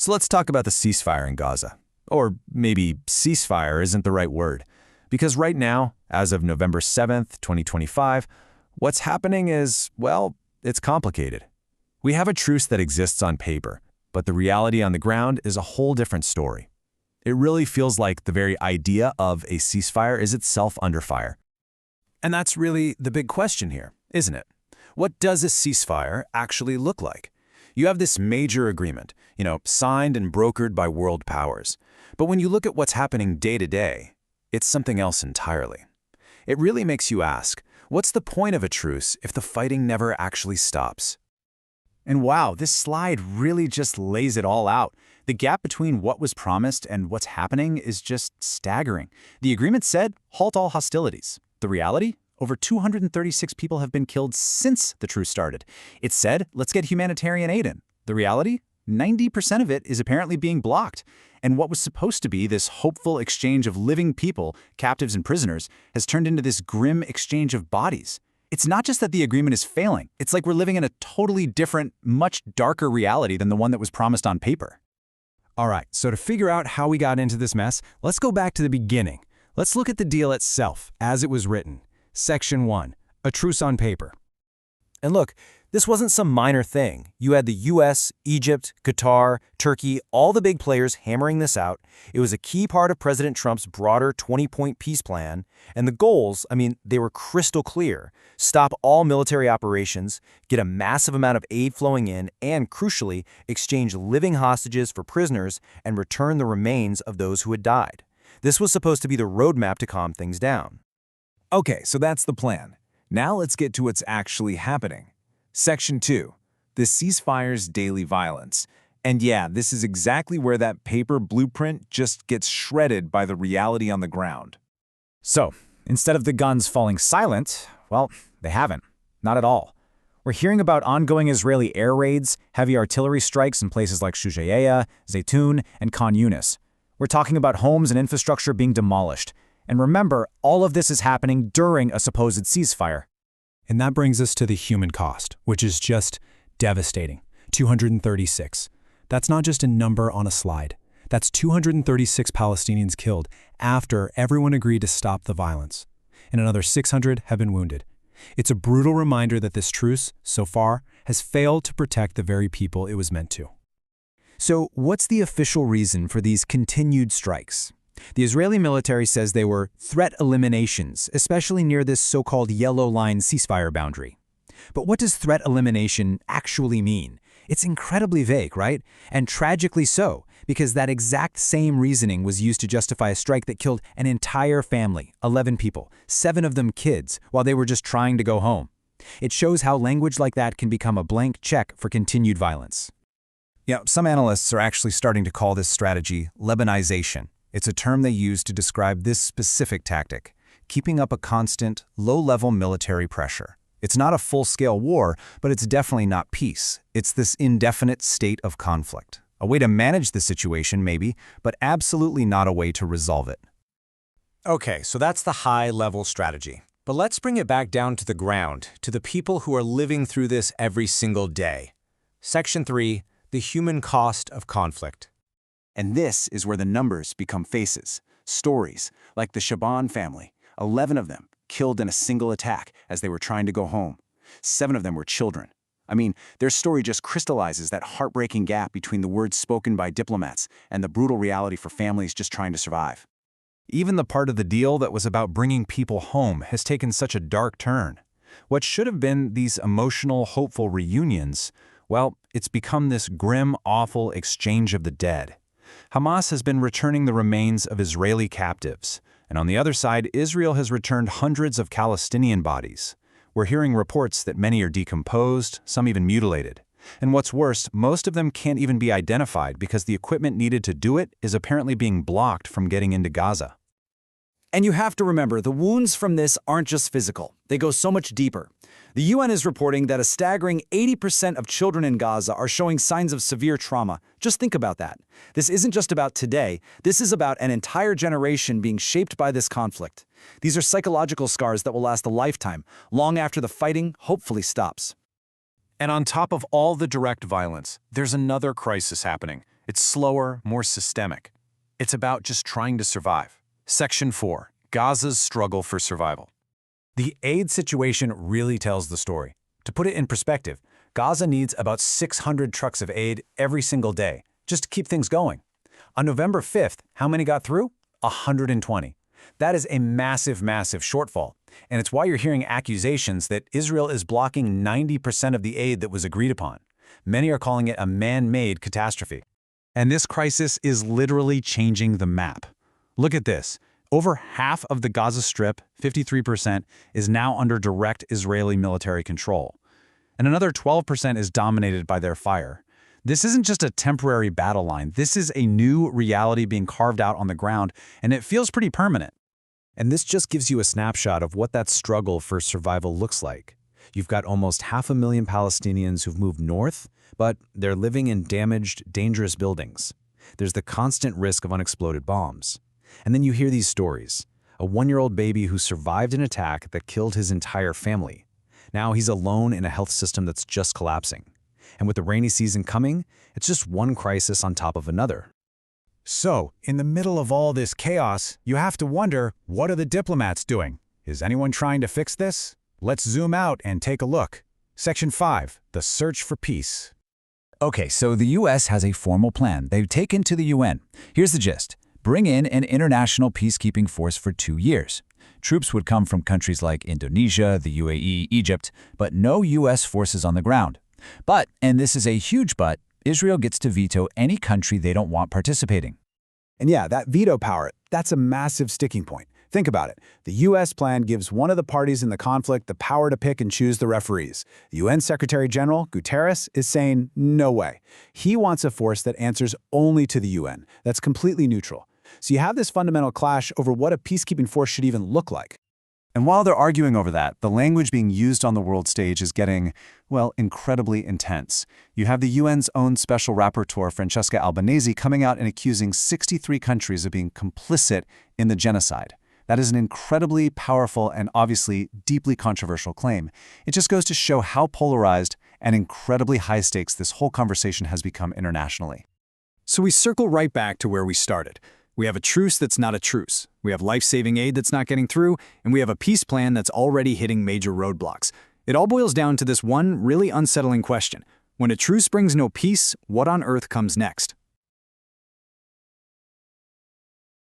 So let's talk about the ceasefire in Gaza. Or maybe ceasefire isn't the right word. Because right now, as of November 7th, 2025, what's happening is, well, it's complicated. We have a truce that exists on paper, but the reality on the ground is a whole different story. It really feels like the very idea of a ceasefire is itself under fire. And that's really the big question here, isn't it? What does a ceasefire actually look like? You have this major agreement, signed and brokered by world powers. But when you look at what's happening day to day, it's something else entirely. It really makes you ask, what's the point of a truce if the fighting never actually stops? And wow, this slide really just lays it all out. The gap between what was promised and what's happening is just staggering. The agreement said, halt all hostilities. The reality? Over 236 people have been killed since the truce started. It said, let's get humanitarian aid in. The reality? 90% of it is apparently being blocked. And what was supposed to be this hopeful exchange of living people, captives and prisoners, has turned into this grim exchange of bodies. It's not just that the agreement is failing. It's like we're living in a totally different, much darker reality than the one that was promised on paper. All right, so to figure out how we got into this mess, let's go back to the beginning. Let's look at the deal itself, as it was written. Section 1, a truce on paper. And look, this wasn't some minor thing. You had the US, Egypt, Qatar, Turkey, all the big players hammering this out. It was a key part of President Trump's broader 20-point peace plan. And the goals, they were crystal clear. Stop all military operations, get a massive amount of aid flowing in, and crucially, exchange living hostages for prisoners and return the remains of those who had died. This was supposed to be the roadmap to calm things down. Okay, so that's the plan. Now let's get to what's actually happening. Section 2, the ceasefire's daily violence. And yeah, this is exactly where that paper blueprint just gets shredded by the reality on the ground. So, instead of the guns falling silent, well, they haven't. Not at all. We're hearing about ongoing Israeli air raids, heavy artillery strikes in places like Shujaiya, Zaytun, and Khan Yunis. We're talking about homes and infrastructure being demolished. And remember, all of this is happening during a supposed ceasefire. And that brings us to the human cost, which is just devastating. 236. That's not just a number on a slide. That's 236 Palestinians killed after everyone agreed to stop the violence. And another 600 have been wounded. It's a brutal reminder that this truce, so far, has failed to protect the very people it was meant to. So what's the official reason for these continued strikes? The Israeli military says they were threat eliminations, especially near this so-called yellow line ceasefire boundary. But what does threat elimination actually mean? It's incredibly vague, right? And tragically so, because that exact same reasoning was used to justify a strike that killed an entire family, 11 people, 7 of them kids, while they were just trying to go home. It shows how language like that can become a blank check for continued violence. Some analysts are actually starting to call this strategy Lebanization. It's a term they use to describe this specific tactic, keeping up a constant, low-level military pressure. It's not a full-scale war, but it's definitely not peace. It's this indefinite state of conflict. A way to manage the situation, maybe, but absolutely not a way to resolve it. Okay, so that's the high-level strategy. But let's bring it back down to the ground, to the people who are living through this every single day. Section 3, the human cost of conflict. And this is where the numbers become faces, stories, like the Shaban family, 11 of them killed in a single attack as they were trying to go home. 7 of them were children. Their story just crystallizes that heartbreaking gap between the words spoken by diplomats and the brutal reality for families just trying to survive. Even the part of the deal that was about bringing people home has taken such a dark turn. What should have been these emotional, hopeful reunions, well, it's become this grim, awful exchange of the dead. Hamas has been returning the remains of Israeli captives, and on the other side, Israel has returned hundreds of Palestinian bodies. We're hearing reports that many are decomposed, some even mutilated. And what's worse, most of them can't even be identified because the equipment needed to do it is apparently being blocked from getting into Gaza. And you have to remember, the wounds from this aren't just physical. They go so much deeper. The UN is reporting that a staggering 80% of children in Gaza are showing signs of severe trauma. Just think about that. This isn't just about today. This is about an entire generation being shaped by this conflict. These are psychological scars that will last a lifetime, long after the fighting hopefully stops. And on top of all the direct violence, there's another crisis happening. It's slower, more systemic. It's about just trying to survive. Section 4. Gaza's struggle for survival. The aid situation really tells the story. To put it in perspective, Gaza needs about 600 trucks of aid every single day just to keep things going. On November 5th, how many got through? 120. That is a massive, massive shortfall. And it's why you're hearing accusations that Israel is blocking 90% of the aid that was agreed upon. Many are calling it a man-made catastrophe. And this crisis is literally changing the map. Look at this. Over half of the Gaza Strip, 53%, is now under direct Israeli military control. And another 12% is dominated by their fire. This isn't just a temporary battle line. This is a new reality being carved out on the ground, and it feels pretty permanent. And this just gives you a snapshot of what that struggle for survival looks like. You've got almost 500,000 Palestinians who've moved north, but they're living in damaged, dangerous buildings. There's the constant risk of unexploded bombs. And then you hear these stories. A 1-year-old baby who survived an attack that killed his entire family. Now he's alone in a health system that's just collapsing. And with the rainy season coming, it's just one crisis on top of another. So, in the middle of all this chaos, you have to wonder, what are the diplomats doing? Is anyone trying to fix this? Let's zoom out and take a look. Section 5, the search for peace. Okay, so the U.S. has a formal plan they've taken to the UN. Here's the gist. Bring in an international peacekeeping force for 2 years. Troops would come from countries like Indonesia, the UAE, Egypt, but no U.S. forces on the ground. But, and this is a huge but, Israel gets to veto any country they don't want participating. And yeah, that veto power, that's a massive sticking point. Think about it. The U.S. plan gives one of the parties in the conflict the power to pick and choose the referees. The UN Secretary General, Guterres, is saying, no way. He wants a force that answers only to the UN, that's completely neutral. So you have this fundamental clash over what a peacekeeping force should even look like. And while they're arguing over that, the language being used on the world stage is getting, well, incredibly intense. You have the UN's own special rapporteur, Francesca Albanese, coming out and accusing 63 countries of being complicit in the genocide. That is an incredibly powerful and obviously deeply controversial claim. It just goes to show how polarized and incredibly high stakes this whole conversation has become internationally. So we circle right back to where we started. We have a truce that's not a truce. We have life-saving aid that's not getting through, and we have a peace plan that's already hitting major roadblocks. It all boils down to this one really unsettling question. When a truce brings no peace, what on earth comes next?